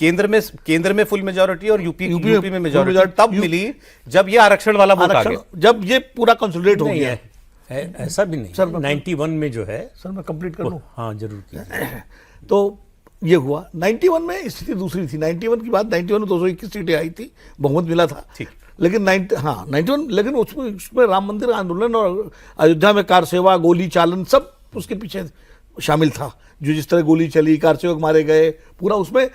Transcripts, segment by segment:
केंद्र में full majority और यूपी में मेजॉरिटी तब मिली जब ये आरक्षण वाला वोट आ गया, जब ये पूरा कंसोलिडेट हो गया है। ऐसा भी नहीं सर, 91 में जो है, सर मैं कंप्लीट कर लूं। हाँ जरूर कीजिए। तो ये हुआ 91 में स्थिति दूसरी थी। 91 की बात, 91 में 221 सीटें आई थी, बहुमत मिला था। ठीक। लेकिन 91, लेकिन उसमें राम मंदिर आंदोलन और अयोध्या में कार सेवा, गोली चालन सब उसके पीछे शामिल था। जो जिस तरह गोली चली, कार सेवक मारे गए, पूरा उसमें,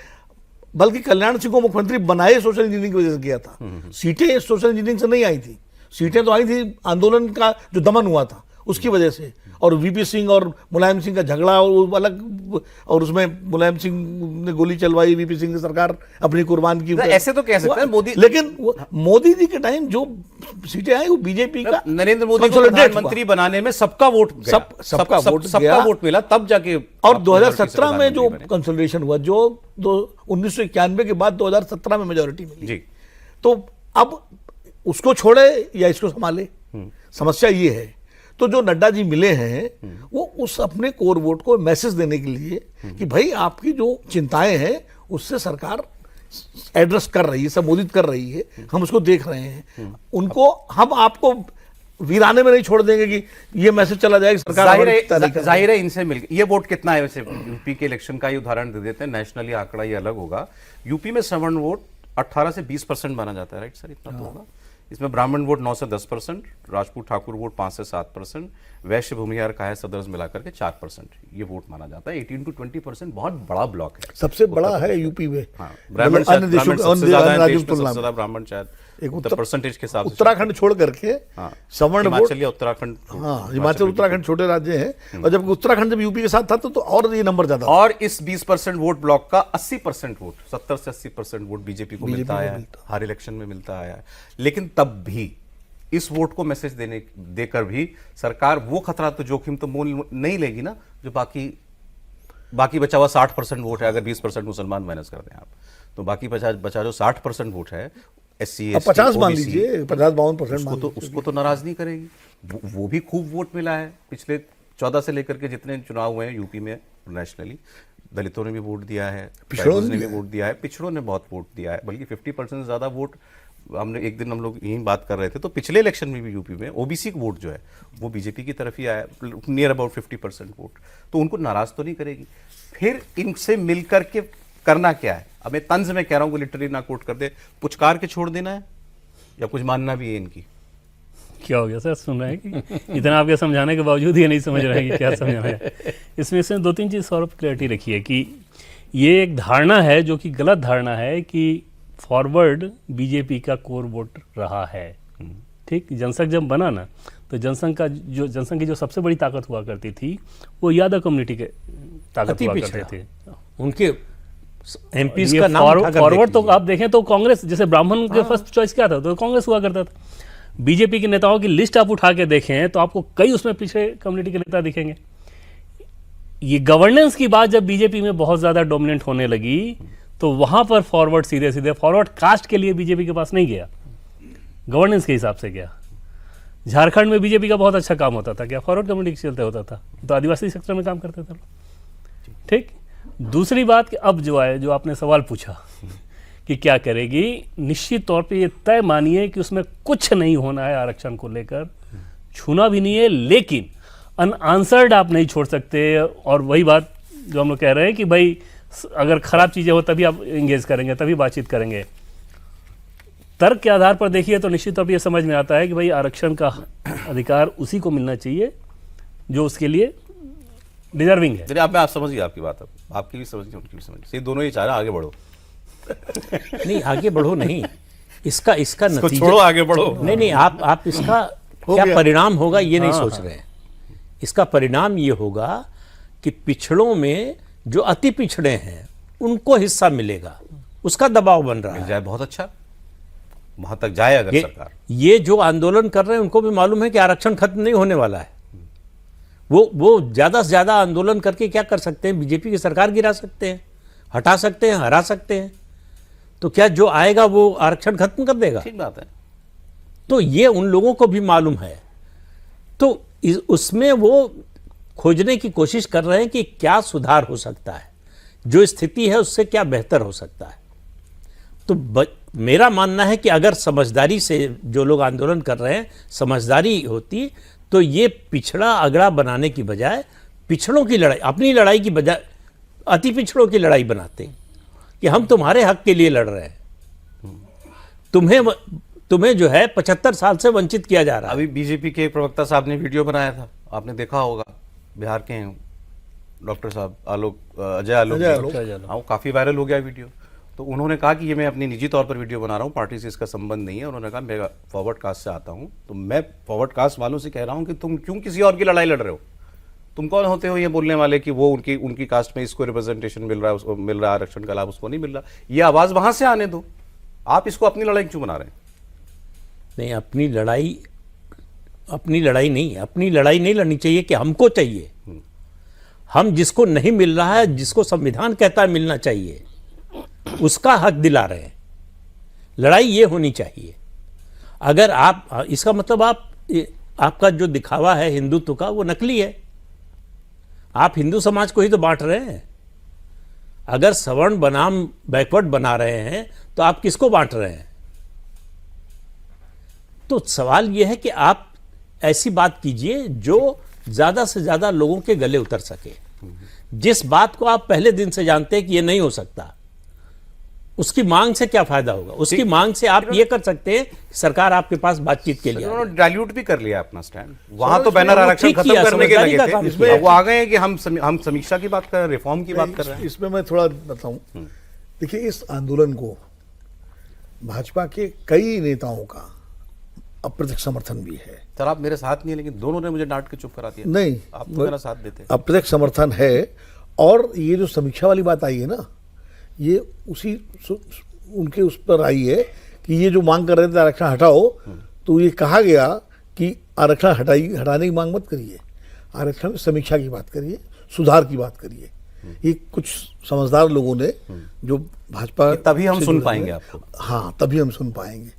बल्कि कल्याण सिंह को मुख्यमंत्री बनाए सोशल इंजीनियरिंग की वजह से किया था। सीटें सोशल इंजीनियरिंग से नहीं आई थी, सीटें तो आई थी आंदोलन का जो दमन हुआ था उसकी वजह से। और वीपी सिंह और मुलायम सिंह का झगड़ा और वो अलग, और उसमें मुलायम सिंह ने गोली चलवाई, वीपी सिंह ने सरकार अपनी कुर्बान की। ऐसे तो कह सकते हैं मोदी, लेकिन मोदी जी के टाइम जो सीटें आई वो बीजेपी का, नरेंद्र मोदी को प्रधानमंत्री बनाने में सबका वोट गया, सबका वोट मिला, तब जाके। और 2017 में जो कंसोलिडेशन हुआ, जो 1991 के बाद 2017 में मेजोरिटी मिली, तो अब उसको छोड़े या इसको संभाले, समस्या ये है। तो जो नड्डा जी मिले हैं वो उस अपने कोर वोट को मैसेज देने के लिए कि भाई आपकी जो चिंताएं हैं उससे सरकार एड्रेस कर रही है, संबोधित कर रही है, हम उसको देख रहे हैं, उनको हम आपको वीराने में नहीं छोड़ देंगे कि ये मैसेज चला जाएगा सरकार। जाहिर है इनसे मिलकर ये वोट कितना है वैसे, यूपी के इलेक्शन का ही उदाहरण दे देते हैं, नेशनली आंकड़ा ये अलग होगा। यूपी में सवर्ण वोट 18 से 20% माना जाता है, राइट सर, इतना तो होगा। इसमें ब्राह्मण वोट 9 से 10%, राजपूत ठाकुर वोट 5 से 7%, वैश्य भूमिहार काया सदर्स मिलाकर के 4% ये वोट माना जाता है। 18 to 20% बहुत बड़ा ब्लॉक है, सबसे बड़ा है यूपी में। ब्राह्मण सबसे ज्यादा, ब्राह्मण शायद उत्तर परसेंटेज के हिसाब से। उत्तराखंड छोड़ करके सवर्ण वोट, उत्तराखंड, हाँ हिमाचल उत्तराखंड छोटे राज्य हैं, और जब उत्तराखंड जब यूपी के साथ था तो और ये नंबर ज्यादा। और इस 20% वोट ब्लॉक का 80% वोट, 70 से 80% वोट बीजेपी को मिलता है, हर इलेक्शन में मिलता आया है। लेकिन तब भी इस वोट को मैसेज देकर भी सरकार वो खतरा तो जोखिम तो मोल नहीं लेगी ना, जो बाकी बचा हुआ 60% वोट है। अगर 20% मुसलमान माइनस कर दें आप, तो बाकी बचा जो 60% वोट है, SC, ST, 50 मान लीजिए, 50-52% उसको तो नाराज नहीं करेगी। वो भी खूब वोट मिला है पिछले 14 से लेकर के जितने चुनाव हुए हैं यूपी में नेशनली। दलितों ने भी वोट दिया है, ट्राइबल्स ने भी वोट दिया है, पिछड़ों ने बहुत वोट दिया है, बल्कि 50% से ज्यादा वोट। हमने एक दिन हम लोग यही बात कर रहे थे, तो पिछले इलेक्शन में भी यूपी में ओबीसी का वोट जो है वो बीजेपी की तरफ ही आया, नियर अबाउट 50% वोट। तो उनको नाराज तो नहीं करेगी। फिर इनसे मिलकर के करना क्या है? अब मैं तंज में कह रहा हूँ, लिटरली ना कोट कर दे, पुचकार के छोड़ देना है या कुछ मानना भी है इनकी? क्या हो गया सर, सुन रहे हैं कि इतना आपके समझाने के बावजूद ये नहीं समझ रहे हैं कि क्या समझाना है। इसमें 2-3 चीज़ सौरभ क्लैरिटी रखी है कि ये एक धारणा है जो कि गलत धारणा है कि फॉरवर्ड बीजेपी का कोर वोट रहा है। ठीक, जनसंघ जब बना ना, तो जनसंघ की जो सबसे बड़ी ताकत हुआ करती थी वो यादव कम्युनिटी के ताकत हुआ करते थे। उनके एमपीज का नाम फॉरवर्ड तो आप देखें तो कांग्रेस, जैसे ब्राह्मण के फर्स्ट चॉइस क्या था, तो कांग्रेस हुआ करता था। बीजेपी के नेताओं की लिस्ट आप उठा के देखें तो आपको कई उसमें पिछड़े कम्युनिटी के नेता दिखेंगे। ये गवर्नेंस की बात जब बीजेपी में बहुत ज्यादा डोमिनेंट होने लगी तो वहां पर फॉरवर्ड सीधे फॉरवर्ड कास्ट के लिए बीजेपी के पास नहीं गया, गवर्नेंस के हिसाब से गया। झारखंड में बीजेपी का बहुत अच्छा काम होता था, क्या फॉरवर्ड कम्युनिटी के चलते होता था, तो आदिवासी सेक्टर में काम करते थे। ठीक, दूसरी बात कि अब जो आपने सवाल पूछा कि क्या करेगी, निश्चित तौर पे ये तय मानिए कि उसमें कुछ नहीं होना है आरक्षण को लेकर, छूना भी नहीं है, लेकिन अनआंसर्ड आप नहीं छोड़ सकते। और वही बात जो हम लोग कह रहे हैं कि भाई अगर खराब चीजें हो तभी आप एंगेज करेंगे, तभी बातचीत करेंगे। तर्क के आधार पर देखिए तो निश्चित तौर पर यह समझ में आता है कि भाई आरक्षण का अधिकार उसी को मिलना चाहिए जो उसके लिए डिजर्विंग है। आप समझिए आपकी बात, आपकी भी समझिए, उनकी भी समझिए, दोनों ही चाह रहे हैं आगे बढ़ो। नहीं आगे बढ़ो नहीं, इसका नतीजा छोड़ो, आगे बढ़ो। नहीं आप इसका क्या परिणाम होगा ये नहीं सोच रहे हैं। इसका परिणाम ये होगा कि पिछड़ों में जो अति पिछड़े हैं उनको हिस्सा मिलेगा, उसका दबाव बन रहा है। जाए बहुत अच्छा, वहां तक जाए अगर सरकार। ये जो आंदोलन कर रहे हैं उनको भी मालूम है कि आरक्षण खत्म नहीं होने वाला है। वो ज्यादा से ज्यादा आंदोलन करके क्या कर सकते हैं, बीजेपी की सरकार गिरा सकते हैं, हटा सकते हैं, हरा सकते हैं। तो क्या जो आएगा वो आरक्षण खत्म कर देगा? ठीक बात है। तो ये उन लोगों को भी मालूम है, तो उसमें वो खोजने की कोशिश कर रहे हैं कि क्या सुधार हो सकता है, जो स्थिति है उससे क्या बेहतर हो सकता है। तो मेरा मानना है कि अगर समझदारी से जो लोग आंदोलन कर रहे हैं समझदारी होती तो ये पिछड़ा अगड़ा बनाने की बजाय पिछड़ों की लड़ाई, अपनी लड़ाई की बजाय अति पिछड़ों की लड़ाई बनाते कि हम तुम्हारे हक के लिए लड़ रहे हैं, तुम्हें जो है 75 साल से वंचित किया जा रहा है। अभी बीजेपी के एक प्रवक्ता साहब ने वीडियो बनाया था, आपने देखा होगा, बिहार के हैं डॉक्टर साहब अजय आलोक, हाँ काफी वायरल हो गया वीडियो। तो उन्होंने कहा कि ये मैं अपनी निजी तौर पर वीडियो बना रहा हूँ, पार्टी से इसका संबंध नहीं है। उन्होंने कहा मैं फॉरवर्ड कास्ट से आता हूँ, तो मैं फॉरवर्ड कास्ट वालों से कह रहा हूँ कि तुम क्यों किसी और की लड़ाई लड़ रहे हो? तुम कौन होते हो ये बोलने वाले कि वो उनकी कास्ट में इसको रिप्रेजेंटेशन मिल रहा है, उसको मिल रहा है आरक्षण का लाभ, उसको नहीं मिल रहा। ये आवाज वहां से आने दो, आप इसको अपनी लड़ाई क्यों बना रहे हैं? नहीं, अपनी लड़ाई नहीं लड़नी चाहिए कि हमको चाहिए। हम जिसको नहीं मिल रहा है, जिसको संविधान कहता है मिलना चाहिए, उसका हक दिला रहे हैं। लड़ाई ये होनी चाहिए। अगर आप इसका मतलब आपका जो दिखावा है हिंदुत्व का वो नकली है। आप हिंदू समाज को ही तो बांट रहे हैं। अगर सवर्ण बनाम बैकवर्ड बना रहे हैं तो आप किसको बांट रहे हैं? तो सवाल यह है कि आप ऐसी बात कीजिए जो ज्यादा से ज्यादा लोगों के गले उतर सके। जिस बात को आप पहले दिन से जानते हैं कि यह नहीं हो सकता, उसकी मांग से क्या फायदा होगा? उसकी मांग से आप ये कर सकते हैं, सरकार आपके पास बातचीत के लिए। उन्होंने डाइल्यूट भी कर लिया अपना स्टैंड। वहां तो बैनर आरक्षण खत्म करने के लगे थे, इसमें वो आ गए हैं कि हम समीक्षा की बात कर रहे हैं, रिफॉर्म की बात कर रहे हैं। इसमें मैं थोड़ा बताऊं, देखिए इस आंदोलन को भाजपा के कई नेताओं का अप्रत्यक्ष समर्थन भी है। सर आप मेरे साथ नहीं है, लेकिन दोनों ने मुझे डांट के चुप करा दिया। नहीं, आप तो मेरा साथ देते। अप्रत्यक्ष समर्थन है। और ये जो समीक्षा वाली बात आई है ना, ये उनके उस पर आई है कि ये जो मांग कर रहे थे आरक्षण हटाओ, तो ये कहा गया कि आरक्षण हटाने की मांग मत करिए, आरक्षण में समीक्षा की बात करिए, सुधार की बात करिए। ये कुछ समझदार लोगों ने जो भाजपा, तभी हम सुन पाएंगे आपको। हाँ, तभी हम सुन पाएंगे।